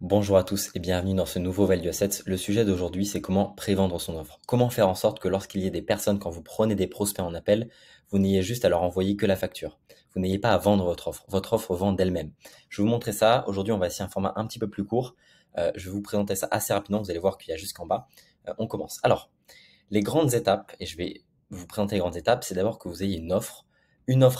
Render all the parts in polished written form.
Bonjour à tous et bienvenue dans ce nouveau Value Assets. Le sujet d'aujourd'hui, c'est comment prévendre son offre. Comment faire en sorte que lorsqu'il y ait des personnes, quand vous prenez des prospects en appel, vous n'ayez juste à leur envoyer que la facture. Vous n'ayez pas à vendre votre offre. Votre offre vend d'elle-même. Je vais vous montrer ça. Aujourd'hui, on va essayer un format un petit peu plus court. Je vais vous présenter ça assez rapidement. Vous allez voir qu'il y a jusqu'en bas. On commence. Alors, les grandes étapes, et je vais vous présenter les grandes étapes, c'est d'abord que vous ayez une offre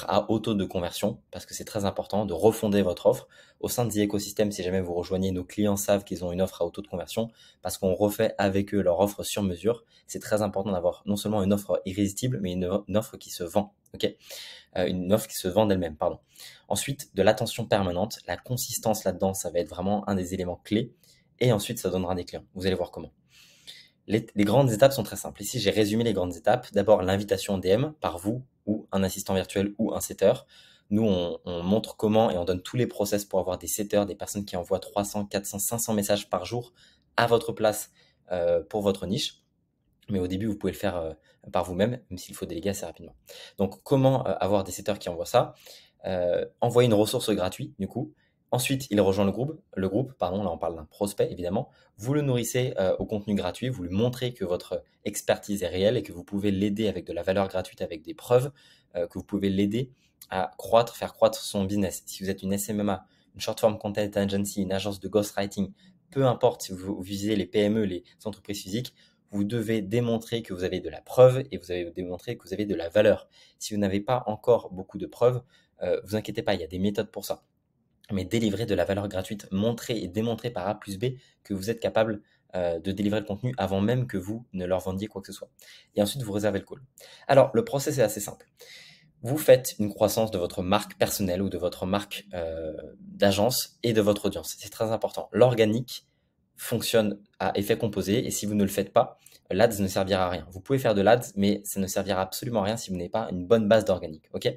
à haut taux de conversion, parce que c'est très important de refonder votre offre. Au sein de The Ecosystem, si jamais vous rejoignez, nos clients savent qu'ils ont une offre à haut taux de conversion, parce qu'on refait avec eux leur offre sur mesure. C'est très important d'avoir non seulement une offre irrésistible, mais une offre qui se vend. Ok, une offre qui se vend d'elle-même, pardon. Ensuite, de l'attention permanente, la consistance là-dedans, ça va être vraiment un des éléments clés. Et ensuite, ça donnera des clients. Vous allez voir comment. Les grandes étapes sont très simples. Ici, j'ai résumé les grandes étapes. D'abord, l'invitation DM par vous ou un assistant virtuel ou un setter. Nous, on montre comment et on donne tous les process pour avoir des setters, des personnes qui envoient 300, 400, 500 messages par jour à votre place pour votre niche. Mais au début, vous pouvez le faire par vous-même, même s'il faut déléguer assez rapidement. Donc, comment avoir des setters qui envoient ça? Envoyer une ressource gratuite, du coup. Ensuite, il rejoint pardon, là on parle d'un prospect évidemment. Vous le nourrissez au contenu gratuit, vous lui montrez que votre expertise est réelle et que vous pouvez l'aider avec de la valeur gratuite, avec des preuves, que vous pouvez l'aider à croître, faire croître son business. Si vous êtes une SMMA, une short form content agency, une agence de ghostwriting, peu importe si vous visez les PME, les entreprises physiques, vous devez démontrer que vous avez de la preuve et vous avez démontré que vous avez de la valeur. Si vous n'avez pas encore beaucoup de preuves, vous inquiétez pas, il y a des méthodes pour ça. Mais délivrer de la valeur gratuite, montrer et démontrer par A plus B que vous êtes capable de délivrer le contenu avant même que vous ne leur vendiez quoi que ce soit. Et ensuite, vous réservez le call. Alors, le process est assez simple. Vous faites une croissance de votre marque personnelle ou de votre marque d'agence et de votre audience. C'est très important. L'organique fonctionne à effet composé et si vous ne le faites pas, l'ADS ne servira à rien. Vous pouvez faire de l'ADS, mais ça ne servira absolument à rien si vous n'avez pas une bonne base d'organique. Ok.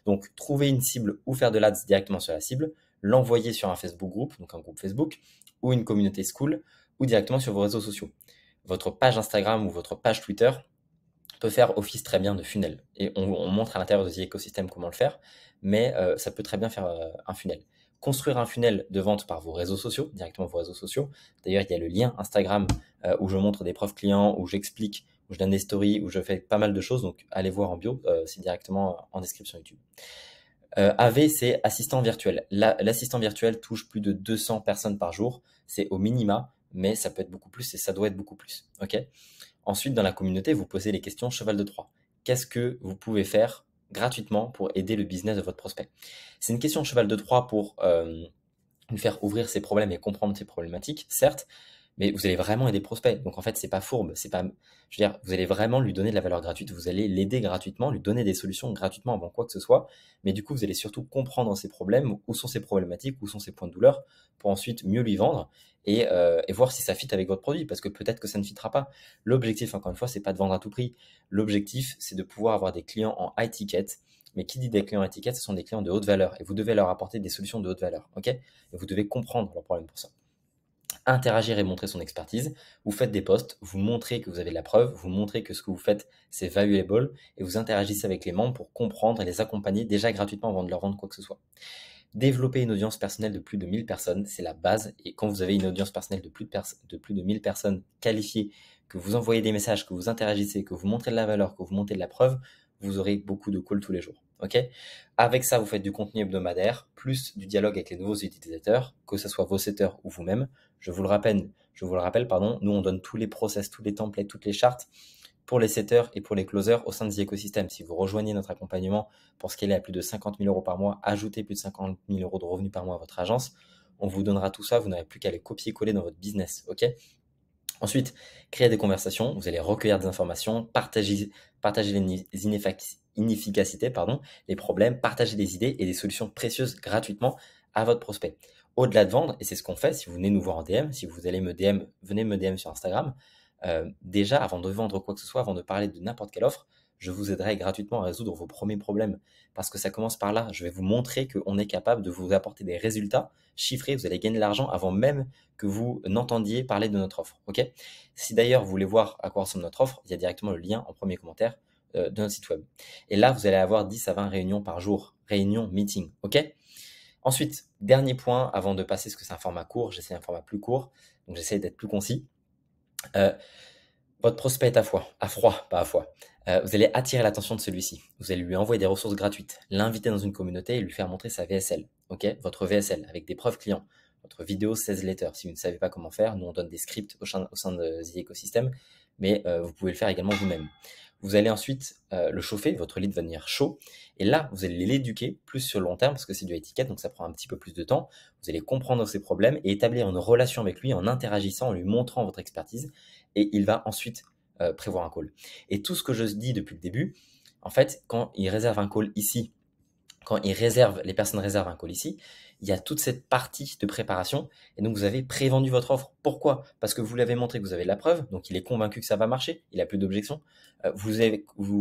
Donc, trouver une cible ou faire de l'ADS directement sur la cible, l'envoyer sur un Facebook groupe, donc un groupe Facebook, ou une communauté school, ou directement sur vos réseaux sociaux. Votre page Instagram ou votre page Twitter peut faire office très bien de funnel. Et on montre à l'intérieur de The Ecosystem comment le faire, mais ça peut très bien faire un funnel. Construire un funnel de vente par vos réseaux sociaux, directement vos réseaux sociaux. D'ailleurs, il y a le lien Instagram où je montre des preuves clients, où j'explique, où je donne des stories, où je fais pas mal de choses. Donc, allez voir en bio, c'est directement en description YouTube. AV, c'est assistant virtuel. L'assistant virtuel touche plus de 200 personnes par jour. C'est au minima, mais ça peut être beaucoup plus et ça doit être beaucoup plus. Ok. Ensuite, dans la communauté, vous posez les questions cheval de Troie. Qu'est-ce que vous pouvez faire gratuitement pour aider le business de votre prospect? C'est une question cheval de Troie pour lui faire ouvrir ses problèmes et comprendre ses problématiques, certes, mais vous allez vraiment aider le prospect. Donc en fait, c'est pas fourbe, c'est pas, je veux dire, vous allez vraiment lui donner de la valeur gratuite, vous allez l'aider gratuitement, lui donner des solutions gratuitement avant quoi que ce soit, mais du coup, vous allez surtout comprendre ses problèmes, où sont ses problématiques, où sont ses points de douleur, pour ensuite mieux lui vendre et voir si ça fit avec votre produit, parce que peut-être que ça ne fitera pas. L'objectif, encore une fois, c'est pas de vendre à tout prix. L'objectif, c'est de pouvoir avoir des clients en high ticket. Mais qui dit des clients high ticket, ce sont des clients de haute valeur et vous devez leur apporter des solutions de haute valeur, ok? Et vous devez comprendre leurs problèmes pour ça. Interagir et montrer son expertise. Vous faites des posts, vous montrez que vous avez de la preuve, vous montrez que ce que vous faites, c'est valuable et vous interagissez avec les membres pour comprendre et les accompagner déjà gratuitement avant de leur vendre quoi que ce soit. Développer une audience personnelle de plus de 1000 personnes, c'est la base. Et quand vous avez une audience personnelle de plus de 1000 personnes qualifiées, que vous envoyez des messages, que vous interagissez, que vous montrez de la valeur, que vous montrez de la preuve, vous aurez beaucoup de calls tous les jours. Ok. Avec ça, vous faites du contenu hebdomadaire, plus du dialogue avec les nouveaux utilisateurs, que ce soit vos setters ou vous-même. Je vous le rappelle, pardon, nous on donne tous les process, tous les templates, toutes les chartes pour les setters et pour les closers au sein de The Ecosystem. Si vous rejoignez notre accompagnement pour scaler à plus de 50 000 euros par mois, ajouter plus de 50 000 euros de revenus par mois à votre agence, on vous donnera tout ça, vous n'aurez plus qu'à les copier-coller dans votre business, ok? Ensuite, créer des conversations, vous allez recueillir des informations, partager les inefficacités, les problèmes, partager des idées et des solutions précieuses gratuitement à votre prospect. Au-delà de vendre, et c'est ce qu'on fait, si vous venez nous voir en DM, si vous allez me DM, venez me DM sur Instagram, déjà avant de vendre quoi que ce soit, avant de parler de n'importe quelle offre, je vous aiderai gratuitement à résoudre vos premiers problèmes. Parce que ça commence par là. Je vais vous montrer qu'on est capable de vous apporter des résultats chiffrés. Vous allez gagner de l'argent avant même que vous n'entendiez parler de notre offre. Ok. Si d'ailleurs vous voulez voir à quoi ressemble notre offre, il y a directement le lien en premier commentaire de notre site web. Et là, vous allez avoir 10 à 20 réunions par jour. Réunions, meeting. Ok. Ensuite, dernier point avant de passer, parce que c'est un format court, j'essaie un format plus court, donc j'essaie d'être plus concis. Euh, Votre prospect est à froid, pas à froid. Vous allez attirer l'attention de celui-ci. Vous allez lui envoyer des ressources gratuites, l'inviter dans une communauté et lui faire montrer sa VSL. Ok, votre VSL avec des preuves clients, votre vidéo 16 letter. Si vous ne savez pas comment faire, nous on donne des scripts au sein de The Ecosystem, mais vous pouvez le faire également vous-même. Vous allez ensuite le chauffer, votre lead va devenir chaud, et là vous allez l'éduquer plus sur le long terme parce que c'est du high ticket, donc ça prend un petit peu plus de temps. Vous allez comprendre ses problèmes et établir une relation avec lui en interagissant, en lui montrant votre expertise, et il va ensuite prévoir un call. Et tout ce que je dis depuis le début, en fait, quand il réserve un call ici, les personnes réservent un call ici, il y a toute cette partie de préparation et donc vous avez prévendu votre offre. Pourquoi? Parce que vous l'avez montré que vous avez de la preuve, donc il est convaincu que ça va marcher, il n'a plus d'objection. Vous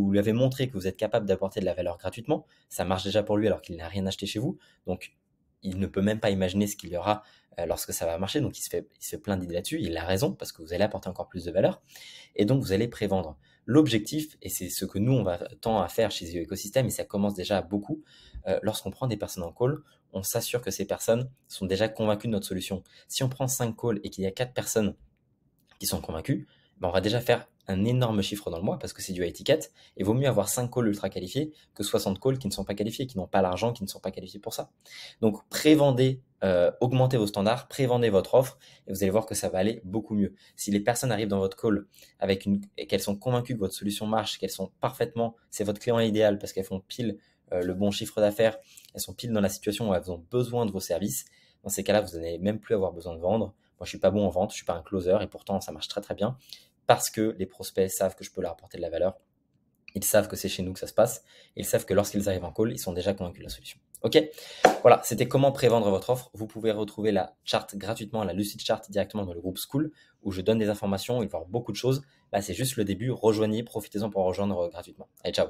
lui avez montré que vous êtes capable d'apporter de la valeur gratuitement, ça marche déjà pour lui alors qu'il n'a rien acheté chez vous, donc il ne peut même pas imaginer ce qu'il y aura lorsque ça va marcher, donc il se fait plein d'idées là-dessus, il a raison parce que vous allez apporter encore plus de valeur et donc vous allez prévendre. L'objectif, et c'est ce que nous on va tendre à faire chez The Ecosystem, et ça commence déjà beaucoup, lorsqu'on prend des personnes en call, on s'assure que ces personnes sont déjà convaincues de notre solution. Si on prend 5 calls et qu'il y a 4 personnes qui sont convaincus, ben on va déjà faire un énorme chiffre dans le mois parce que c'est du high ticket. Et vaut mieux avoir 5 calls ultra qualifiés que 60 calls qui ne sont pas qualifiés, qui n'ont pas l'argent, qui ne sont pas qualifiés pour ça. Donc prévendez, augmentez vos standards, prévendez votre offre et vous allez voir que ça va aller beaucoup mieux. Si les personnes arrivent dans votre call et qu'elles sont convaincues que votre solution marche, qu'elles sont parfaitement, c'est votre client idéal parce qu'elles font pile le bon chiffre d'affaires, elles sont pile dans la situation où elles ont besoin de vos services, dans ces cas-là, vous n'allez même plus avoir besoin de vendre. Moi, je suis pas bon en vente, je suis pas un closer et pourtant ça marche très très bien parce que les prospects savent que je peux leur apporter de la valeur. Ils savent que c'est chez nous que ça se passe. Ils savent que lorsqu'ils arrivent en call, ils sont déjà convaincus de la solution. Ok? Voilà, c'était comment prévendre votre offre. Vous pouvez retrouver la charte gratuitement, la Lucid Chart directement dans le groupe School où je donne des informations, il va y avoir beaucoup de choses. Là, c'est juste le début. Rejoignez, profitez-en pour rejoindre gratuitement. Allez, ciao!